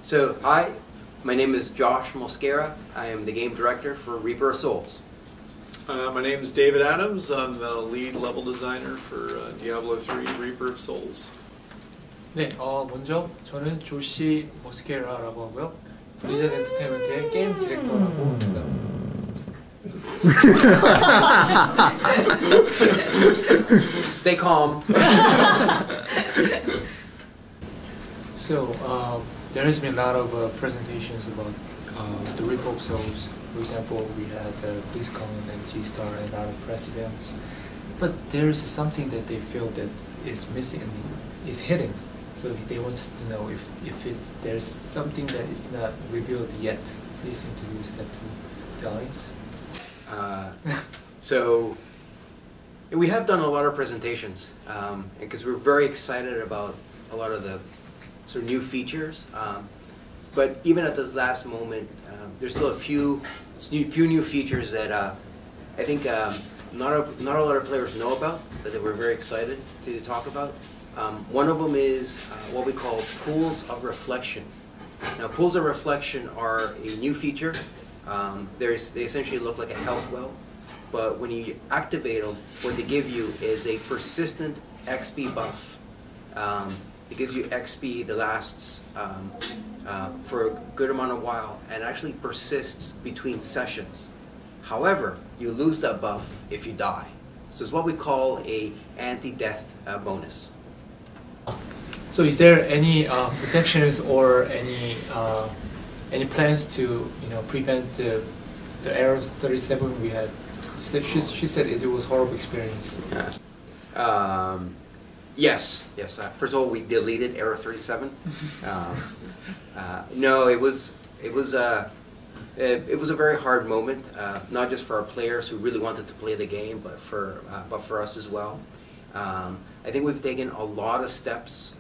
So my name is Josh Mosqueira. I am the game director for Revoked Souls. My name is David Adams. I'm the lead level designer for Diablo3 Revoked Souls. 네, 먼저 저는 조시 모스케라라고 하고요. 블리자드 엔터테인먼트의 게임 디렉터라고 합니다. Stay calm. So there has been a lot of presentations about the Revoked Souls. For example, we had BlizzCon and G-Star and a lot of press events. But there is something that they feel that is missing and is hidden. So they want to know if there's something that is not revealed yet. Please introduce that to the audience. So we have done a lot of presentations because we're very excited about a lot of the sort of new features. But even at this last moment, there's still a few new features that I think not a lot of players know about, but that we're very excited to talk about. One of them is what we call pools of reflection. Now, pools of reflection are a new feature. They essentially look like a health well, but when you activate them, what they give you is a persistent XP buff. It gives you XP that lasts for a good amount of while and actually persists between sessions. However, you lose that buff if you die. So it's what we call a anti-death bonus. So is there any protections or any plans to prevent the ROS 37 we had? She said it was a horrible experience. Yes. First of all, we deleted ROS 37. No, it was a very hard moment, not just for our players who really wanted to play the game, but for us as well. I think we've taken a lot of steps,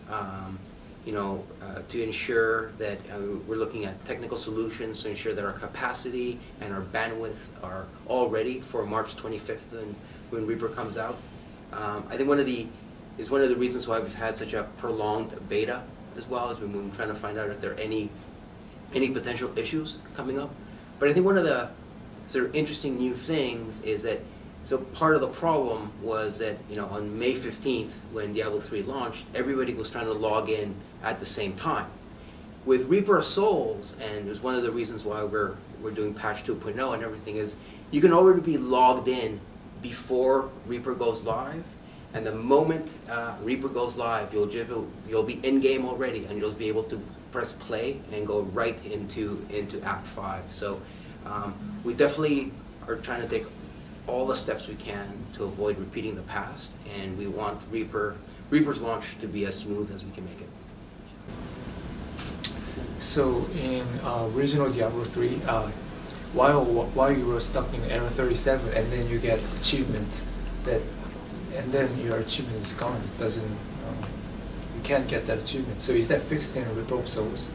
to ensure that we're looking at technical solutions to ensure that our capacity and our bandwidth are all ready for March 25th when Reaper comes out. I think one of the reasons why we've had such a prolonged beta as well as we've been trying to find out if there are any potential issues coming up. But I think one of the sort of interesting new things is that part of the problem was that on May 15th when Diablo 3 launched, everybody was trying to log in at the same time. With Revoked Souls, and it was one of the reasons why we're doing patch 2.0 and everything, is you can already be logged in before Reaper goes live. And the moment Reaper goes live, you'll be in game already, and you'll be able to press play and go right into Act 5. So we definitely are trying to take all the steps we can to avoid repeating the past, and we want Reaper's launch to be as smooth as we can make it. So in original Diablo 3, while you were stuck in ROS 37, and then you get achievement and then your achievement is gone. It doesn't. You can't get that achievement. So is that fixed in Revoked Souls?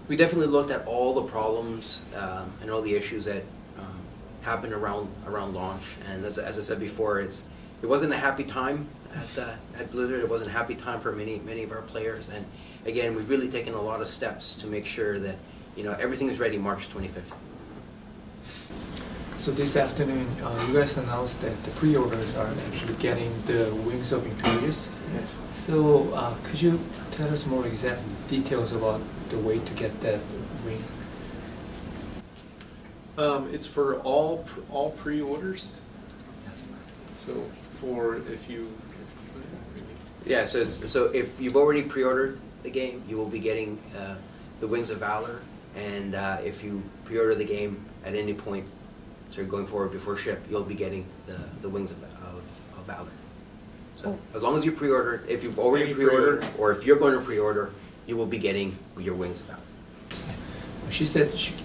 We definitely looked at all the problems and all the issues that happened around launch. And as I said before, it wasn't a happy time at Blizzard. It wasn't a happy time for many of our players. And again, we've really taken a lot of steps to make sure that everything is ready March 25th. So this afternoon, you guys announced that the pre-orders are actually getting the Wings of Imperius. Yes. So could you tell us more exact details about the way to get that wing? It's for all pre-orders. So Yeah. So if you've already pre-ordered the game, you will be getting the Wings of Valor, and if you pre-order the game at any point, so going forward before ship, you'll be getting the Wings of Valor. So as long as you pre-order, if you've already pre-ordered, or if you're going to pre-order, you will be getting your Wings of Valor. She said she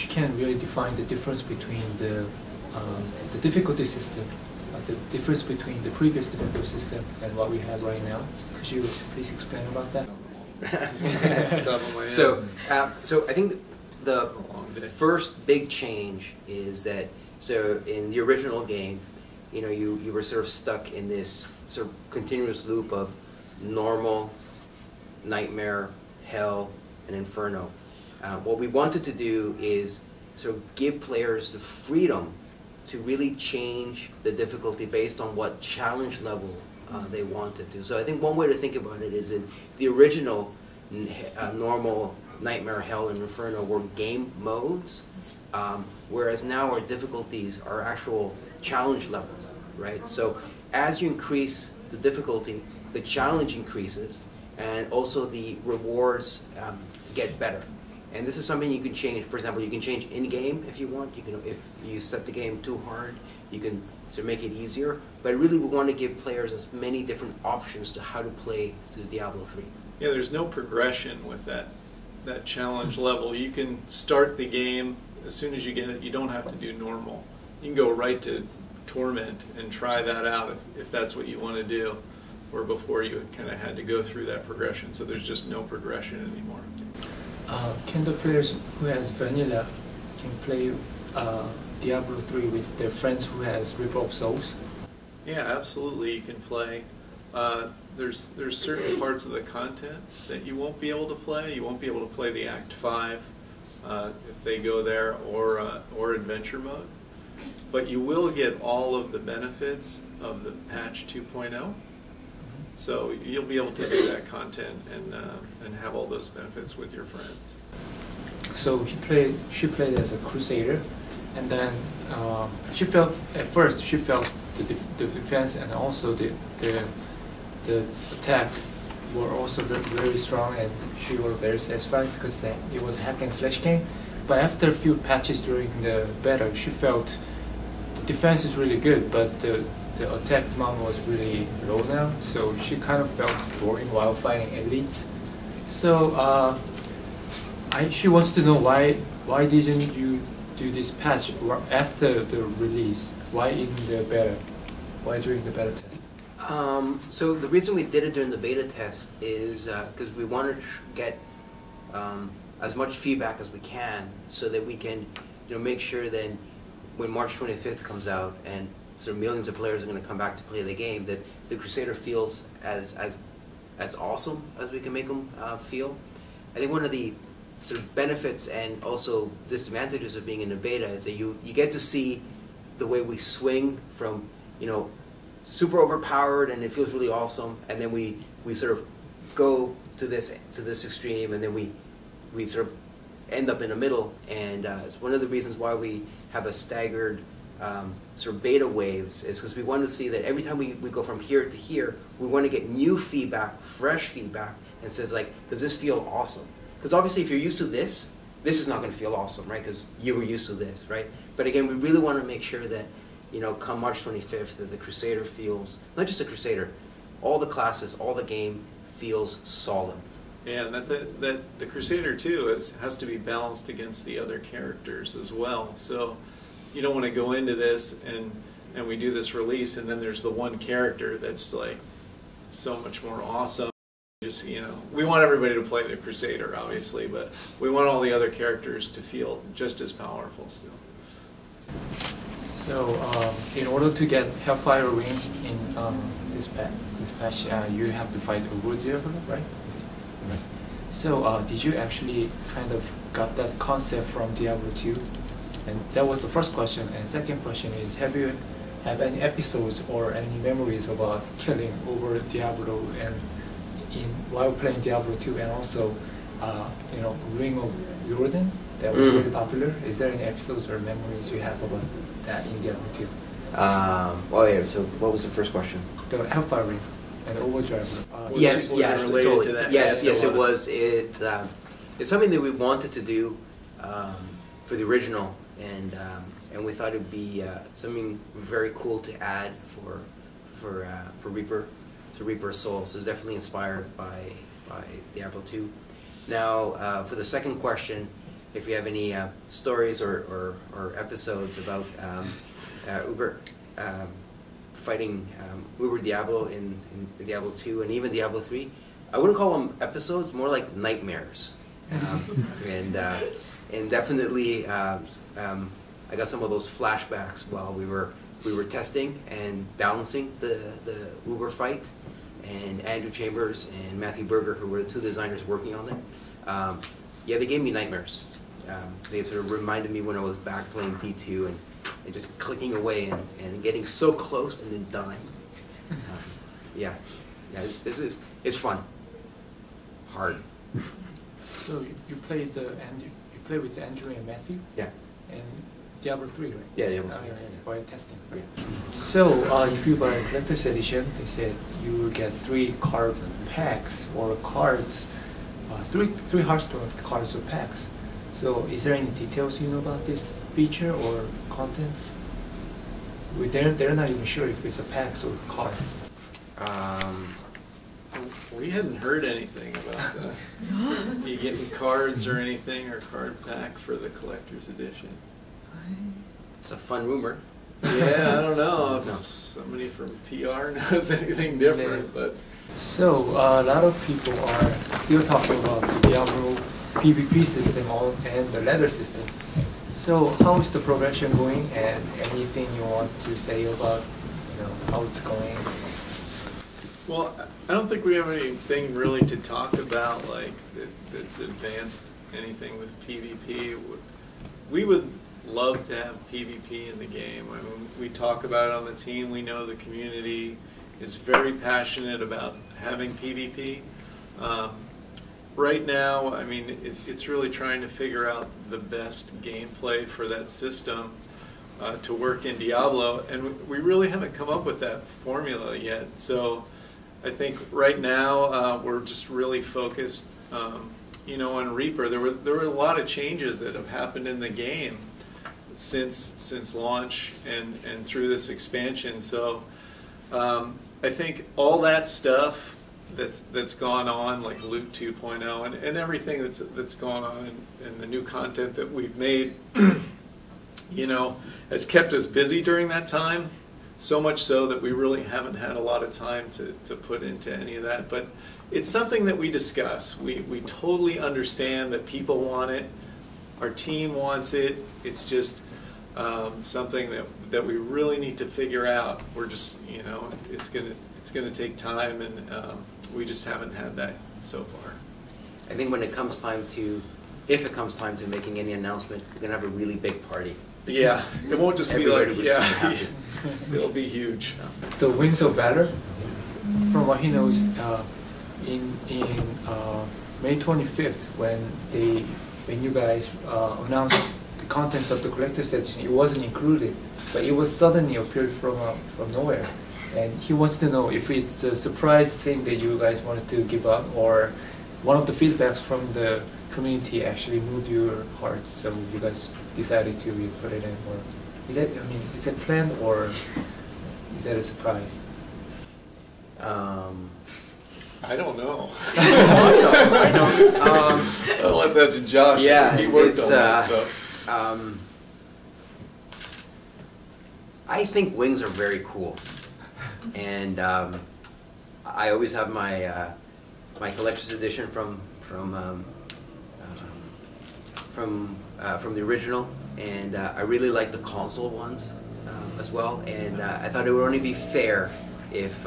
can't really define the difference between the difficulty system, the difference between the previous difficulty system and what we have right now. Could you please explain about that? So I think the first big change is that in the original game, you were sort of stuck in this sort of continuous loop of normal, nightmare, hell, and Inferno. What we wanted to do is sort of give players the freedom to really change the difficulty based on what challenge level they wanted to. So I think one way to think about it is in the original normal, Nightmare, Hell, and Inferno were game modes, whereas now our difficulties are actual challenge levels, right? So as you increase the difficulty, the challenge increases, and also the rewards get better. And this is something you can change. For example, you can change in-game if you want. You can, if you set the game too hard, you can sort of make it easier. But really, we want to give players as many different options to how to play through Diablo 3. Yeah, there's no progression with that challenge level. You can start the game as soon as you get it. You don't have to do normal. You can go right to Torment and try that out if that's what you want to do, where before you kind of had to go through that progression. So there's just no progression anymore. Can the players who has vanilla can play Diablo 3 with their friends who has Revoked Souls? Yeah, absolutely. You can play. There's certain parts of the content that you won't be able to play. You won't be able to play the Act 5 if they go there, or Adventure Mode. But you will get all of the benefits of the patch 2.0. So you'll be able to do that content and have all those benefits with your friends. So she played as a Crusader, and then she felt at first the defense and also the attack were also very strong, and she was very satisfied because it was a hack and slash game. But after a few patches during the beta, she felt the defense is really good, but the attack amount was really low now, so she kind of felt boring while fighting elites. So she wants to know why didn't you do this patch after the release? Why in the beta? Why during the beta test? So the reason we did it during the beta test is because we wanted to get as much feedback as we can, so that we can, make sure that when March 25th comes out and so millions of players are going to come back to play the game, that the Crusader feels as awesome as we can make them feel. I think one of the sort of benefits and also disadvantages of being in the beta is that you get to see the way we swing from, super overpowered and it feels really awesome, and then we sort of go to this extreme, and then we sort of end up in the middle. And it's one of the reasons why we have a staggered sort of beta waves, is because we want to see that every time we go from here to here, we want to get new feedback, fresh feedback, and says like, does this feel awesome? Because obviously if you're used to this is not going to feel awesome, right? Because you were used to this, right? But again, we really want to make sure that, come March 25th, that the Crusader feels, not just the Crusader, all the classes, all the game feels solid. Yeah, and that the Crusader too has to be balanced against the other characters as well. So you don't want to go into this and we do this release, and then there's the one character that's like so much more awesome. Just, we want everybody to play the Crusader, obviously, but we want all the other characters to feel just as powerful still. So, in order to get Hellfire Ring in this patch, you have to fight a Diablo, right? Right. So, did you actually kind of got that concept from Diablo 2? And that was the first question. And second question is, have you any episodes or any memories about killing over Diablo and while playing Diablo 2, and also Ring of Jordan that was really popular? Is there any episodes or memories you have about that in Diablo 2? Well, yeah. So, what was the first question? The Hellfire Ring and Overdrive. Yes, was it related totally. to that? Yes, it was. It's something that we wanted to do for the original, and we thought it'd be something very cool to add for Reaper. So Reaper Souls is definitely inspired by Diablo 2. Now, for the second question, if you have any stories or episodes about Uber fighting Uber Diablo in Diablo 2 and even Diablo 3, I wouldn't call them episodes, more like nightmares. And definitely, I got some of those flashbacks while we were testing and balancing the Uber fight. And Andrew Chambers and Matthew Berger, who were the two designers working on it, yeah, they gave me nightmares. They sort of reminded me when I was back playing D2 and just clicking away and getting so close and then dying. Yeah, it's fun. Hard. So you play with Andrew and Matthew? Yeah. And Diablo3, right? Yeah, Diablo 3. Yeah, while testing. Yeah. So if you buy a collector's edition, they said you will get 3 card packs or cards, three Hearthstone cards or packs. So is there any details you know about this feature or contents? They're not even sure if it's a packs or cards. We hadn't heard anything about you getting cards or anything, or card pack for the collector's edition. It's a fun rumor. Yeah, I don't know if No. somebody from PR knows anything different, but So a lot of people are still talking about the Diablo PvP system and the ladder system. So how is the progression going, and anything you want to say about how it's going? well, I don't think we have anything really to talk about that's advanced anything with PvP. We would love to have PvP in the game. I mean, we talk about it on the team. We know the community is very passionate about having PvP. Right now, I mean, it's really trying to figure out the best gameplay for that system to work in Diablo, and we really haven't come up with that formula yet. So I think right now we're just really focused, on Reaper. There were a lot of changes that have happened in the game since launch and through this expansion. So I think all that stuff that's gone on, like Loot 2.0 and everything that's gone on and the new content that we've made, has kept us busy during that time. So much so that we really haven't had a lot of time to put into any of that. But it's something that we discuss. We totally understand that people want it. Our team wants it. It's just something that we really need to figure out. We're just, it's gonna take time, and we just haven't had that so far. I think when it comes time to, if it comes time to making any announcement, we're gonna have a really big party. Yeah, it won't just be Everybody like, was yeah, so happy. it'll be huge. The Wings of Valor, from what he knows, in May 25th, when you guys announced the contents of the collector's edition, it wasn't included, but it was suddenly appeared from nowhere. And he wants to know if it's a surprise thing that you guys wanted to give up, or one of the feedbacks from the community actually moved your hearts, so you guys decided to put it in. Or is that planned, or is that a surprise? I don't know. I know. I'll let that to Josh. Yeah, He worked it's, on that. So. I think wings are very cool, and I always have my my collector's edition from the original, and I really like the console ones as well. And I thought it would only be fair if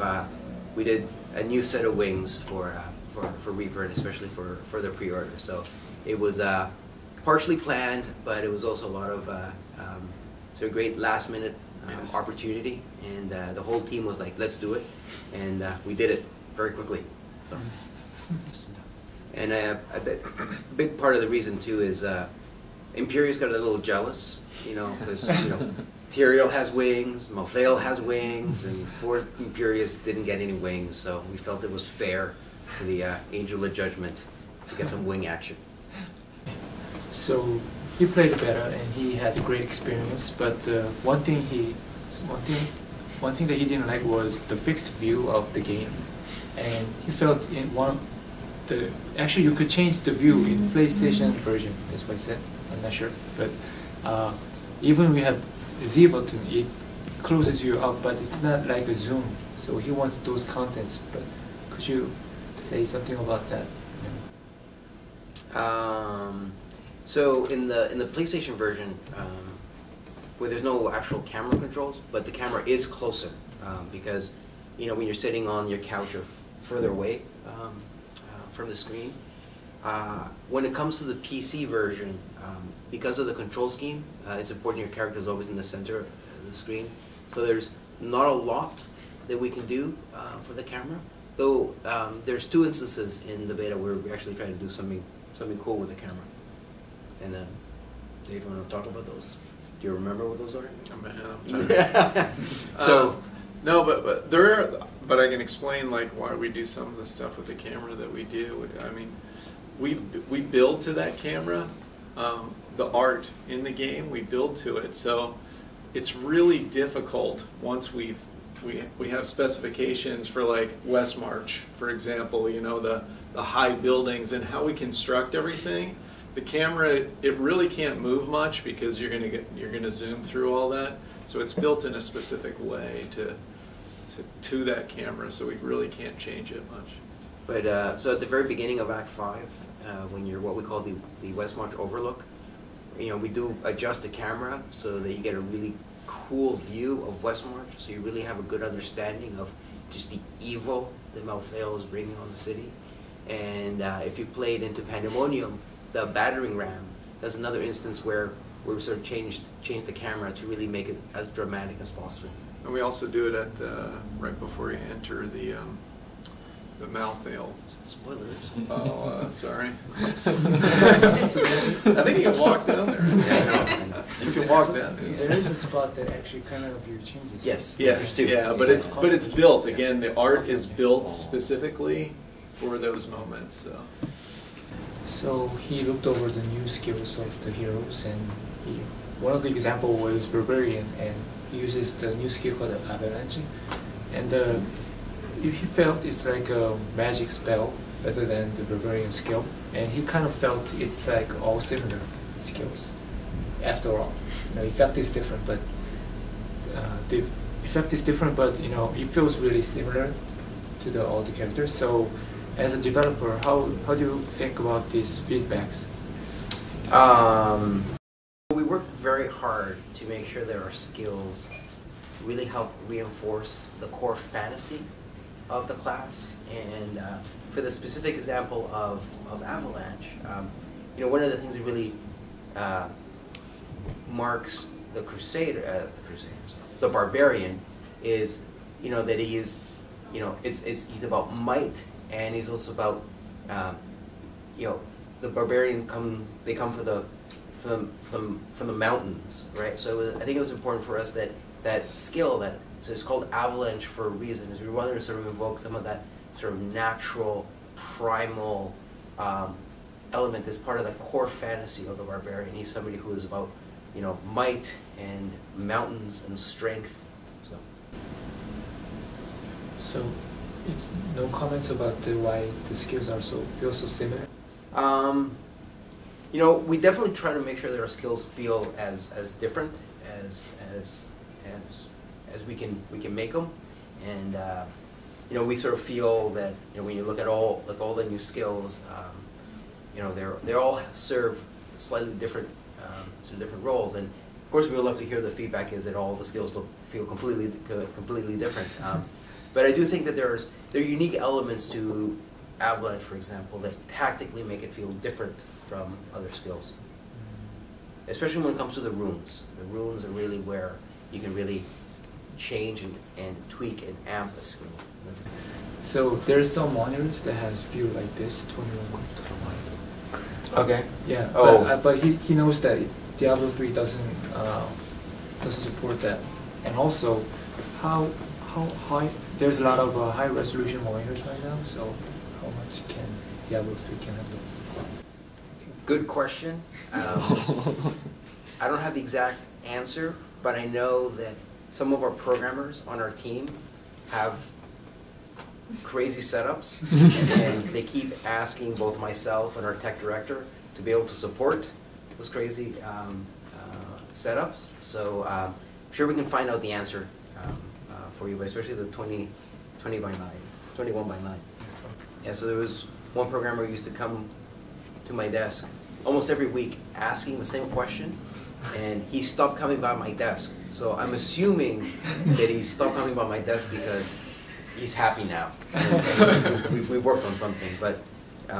we did a new set of wings for Reaper, and especially for the pre-order. So it was partially planned, but it was also a lot of sort of great last-minute opportunity, and the whole team was like, let's do it, and we did it very quickly. So. And a big part of the reason too is Imperius got a little jealous, because Tyrael has wings, Malthael has wings, and poor Imperius didn't get any wings, so we felt it was fair for the Angel of Judgment to get some wing action. So he played the beta and he had a great experience, but one thing that he didn't like was the fixed view of the game, and he felt actually you could change the view in PlayStation version. That's what he said. I'm not sure, but even we have Z button, it closes you up, but it's not like a zoom. So he wants those contents. But could you say something about that? So in the PlayStation version, where there's no actual camera controls, but the camera is closer because when you're sitting on your couch or further away from the screen, When it comes to the PC version, because of the control scheme, it's important your character is always in the center of the screen. So there's not a lot that we can do for the camera. Though there's 2 instances in the beta where we actually try to do something cool with the camera. And Dave, you want to talk about those? Do you remember what those are? Oh, man, I'm tired. So no, but I can explain like why we do some of the stuff with the camera that we do. I mean, we build to that camera. The art in the game, we build to it. So it's really difficult once we have specifications for like West March, for example, you know, the high buildings and how we construct everything. The camera, it really can't move much because you're gonna zoom through all that. So it's built in a specific way to that camera, so we really can't change it much. But so at the very beginning of Act 5, when you're what we call the West March overlook, you know, we do adjust the camera so that you get a really cool view of West March, so you really have a good understanding of just the evil that Malthael is bringing on the city. And if you played into Pandemonium, the battering ram, that's another instance where we sort of changed the camera to really make it as dramatic as possible. And we also do it at right before you enter the Malthael. Spoilers. Oh, sorry. I think you can walk down there. Yeah, I know. You can walk down So there. there is a spot that actually kind of your changes. Yes. Yes, yeah, but it's built again. The art is built specifically for those moments. So he looked over the new skills of the heroes, and one of the example was Barbarian, and he uses the new skill called Avalanche, and he felt it's like a magic spell rather than the Barbarian skill, and he kind of felt it's like all similar skills. After all, you know, effect is different, but the effect is different, but you know, it feels really similar to all the characters. So, as a developer, how do you think about these feedbacks? We work very hard to make sure that our skills really help reinforce the core fantasy of the class. And for the specific example of Avalanche, you know, one of the things that really marks the the Barbarian is, you know, that he is, you know, he's about might, and he's also about, you know, the Barbarian come from the mountains, right? So I think it was important for us that skill, so it's called Avalanche for a reason, is we wanted to sort of evoke some of that sort of natural, primal element as part of the core fantasy of the Barbarian. He's somebody who is about, you know, might and mountains and strength. So, it's no comments about why the skills are feel so similar. You know, we definitely try to make sure that our skills feel as different as we can make them, and you know, we sort of feel that, you know, when you look at all the new skills, you know, they all serve slightly different different roles, and of course we would love to hear the feedback is that all the skills feel completely different. But I do think that there are unique elements to Avalanche, for example, that tactically make it feel different from other skills. Especially when it comes to the runes. The runes are really where you can really change and tweak and amp a skill. So there's some monitors that has view like this, 21 to the right. Okay. Yeah. Oh. But he knows that Diablo3 doesn't support that, and also how high. There's a lot of high resolution monitors right now. So how much can Diablo3 handle? Good question. I don't have the exact answer, but I know that some of our programmers on our team have crazy setups, and they keep asking both myself and our tech director to be able to support those crazy setups. So I'm sure we can find out the answer for you, but especially the 20 by 9, 21 by 9. Yeah, so there was one programmer who used to come to my desk almost every week asking the same question, and he stopped coming by my desk. So I'm assuming that he stopped coming by my desk because he's happy now. And we've worked on something, but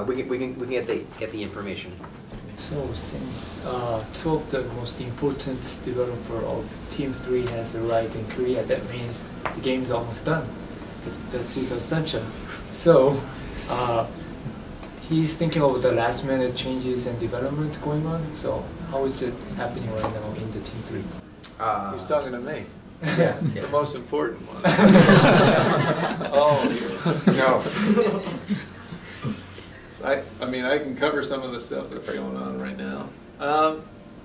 we can get the information. So since two of the most important developer of Team 3 has arrived in Korea, that means the game is almost done. That's his assumption. So he's thinking of the last minute changes and development going on. So how is it happening right now in the Team 3? He's talking to me. Yeah, The most important one. No. I mean, I can cover some of the stuff that's going on right now.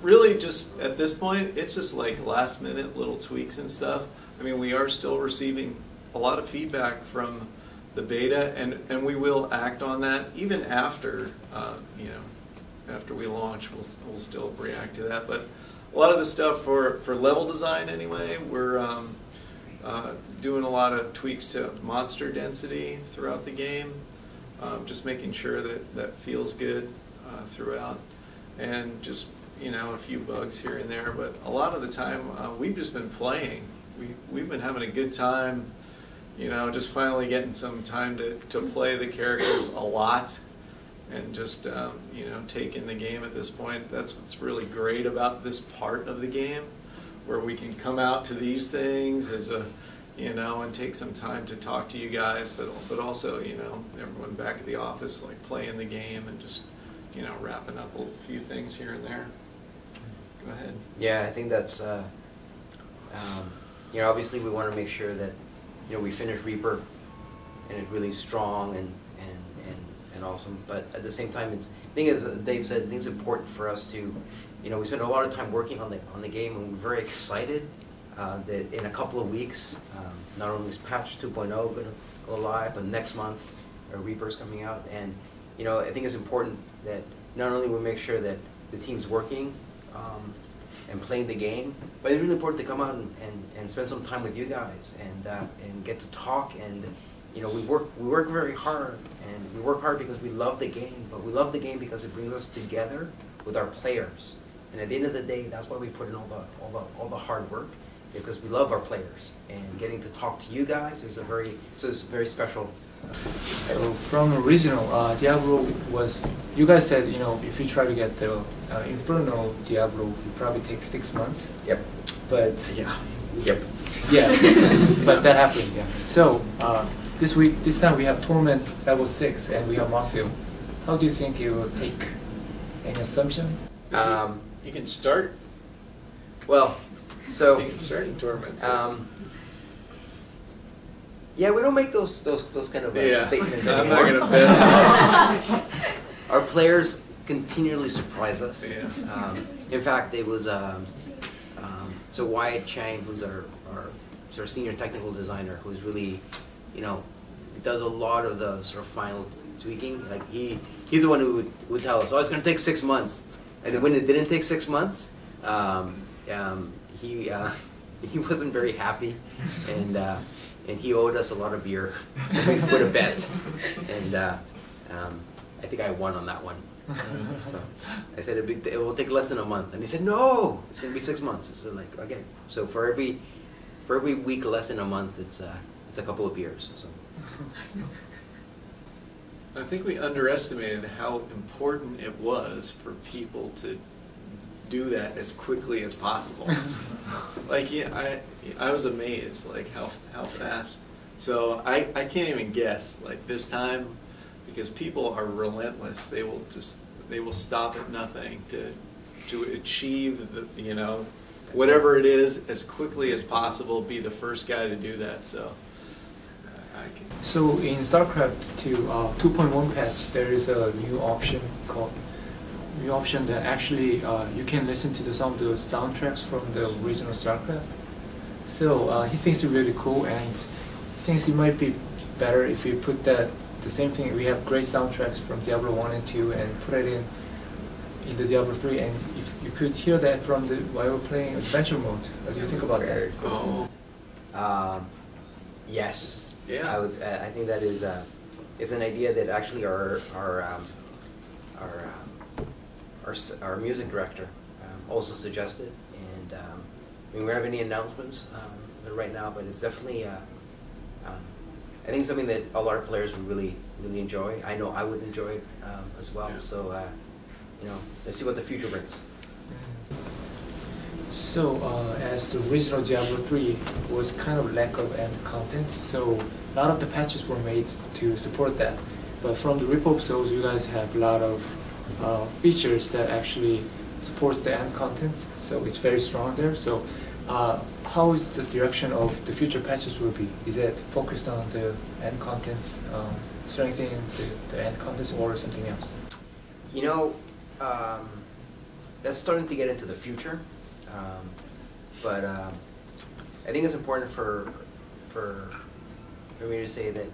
Really, just at this point, it's just like last minute little tweaks and stuff. I mean, we are still receiving a lot of feedback from the beta, and we will act on that even after, after we launch. We'll still react to that. But a lot of the stuff for level design, anyway, we're doing a lot of tweaks to monster density throughout the game. Just making sure that feels good throughout, and just a few bugs here and there. But a lot of the time, we've just been playing. We've been having a good time. Just finally getting some time to play the characters a lot, and just take in the game at this point. That's what's really great about this part of the game, where we can come out to these things as a and take some time to talk to you guys, but also, everyone back at the office, like playing the game and just, wrapping up a few things here and there. Go ahead. Yeah, I think that's, obviously we want to make sure that, we finish Reaper and it's really strong and awesome, but at the same time, I think as Dave said, I think it's important for us to, we spend a lot of time working on the game, and we're very excited that in a couple of weeks, not only is patch 2.0 going to go live, but next month, Reaper's coming out. And I think it's important that not only we make sure that the team's working and playing the game, but it's really important to come out and spend some time with you guys and get to talk. And we work very hard, and we work hard because we love the game, but we love the game because it brings us together with our players. And at the end of the day, that's why we put in all the hard work, because we love our players, and getting to talk to you guys is very special. So from original, Diablo was, you guys said, if you try to get the infernal Diablo, it probably take 6 months. Yep. But Yeah. Yep. yeah, but that happened. Yeah. So this time we have Torment level 6, and we have Matthew. How do you think it will take? Any assumption? You can start. Well, so You can start in Torment. yeah, we don't make those kind of statements I'm anymore. not going to bet. Our players continually surprise us. Yeah. In fact, it was so Wyatt Chang, who's our senior technical designer, who's really, does a lot of the sort of final tweaking. Like he's the one who would tell us, "Oh, it's going to take 6 months," and then when it didn't take 6 months, he wasn't very happy, and he owed us a lot of beer. We put a bet, and I think I won on that one. So I said it will take less than a month, and he said no, it's going to be 6 months. It's like, okay, so for every week less than a month, it's a couple of beers. So. I think we underestimated how important it was for people to do that as quickly as possible. Like, I was amazed, like how fast. So I can't even guess, like this time, because people are relentless. They will stop at nothing to achieve the whatever it is as quickly as possible. Be the first guy to do that. So. So in Starcraft 2.1 patch, there is a new option that actually you can listen to some of the soundtracks from the original Starcraft. So he thinks it's really cool, and he thinks it might be better if we put the same thing. We have great soundtracks from Diablo 1 and 2 and put it in the Diablo 3, and if you could hear that while we're playing adventure mode. What do you think about that? Oh. Yes. Yeah. I think that is an idea that actually our music director also suggested, and we don't have any announcements right now, but it's definitely I think something that a lot of players would really enjoy. I know I would enjoy it as well. Yeah. So let's see what the future brings. So, as the original Diablo 3 was kind of lack of end contents, so a lot of the patches were made to support that. But from the Revoked Souls, you guys have a lot of features that actually supports the end contents, so it's very strong there. So, how is the direction of the future patches will be? Is it focused on the end contents, strengthening the end contents, or something else? You know, that's starting to get into the future. But I think it's important for me to say that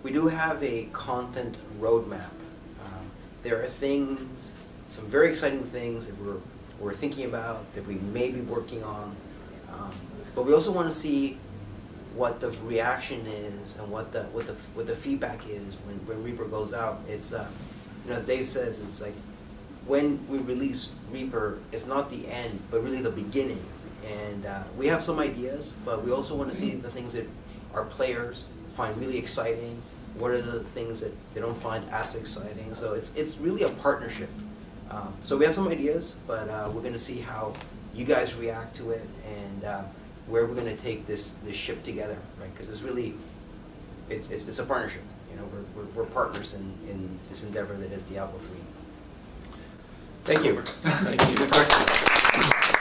we do have a content roadmap. There are things, some very exciting things that we're thinking about, that we may be working on. But we also want to see what the reaction is and what the feedback is when Reaper goes out. It's as Dave says, it's like when we release Reaper, it's not the end, but really the beginning. And we have some ideas, but we also want to see the things that our players find really exciting. What are the things that they don't find as exciting? So it's really a partnership. So we have some ideas, but we're going to see how you guys react to it and where we're going to take this ship together, right? Because it's really it's a partnership. You know, we're partners in this endeavor that is Diablo 3. Thank you. Thank you. Good question.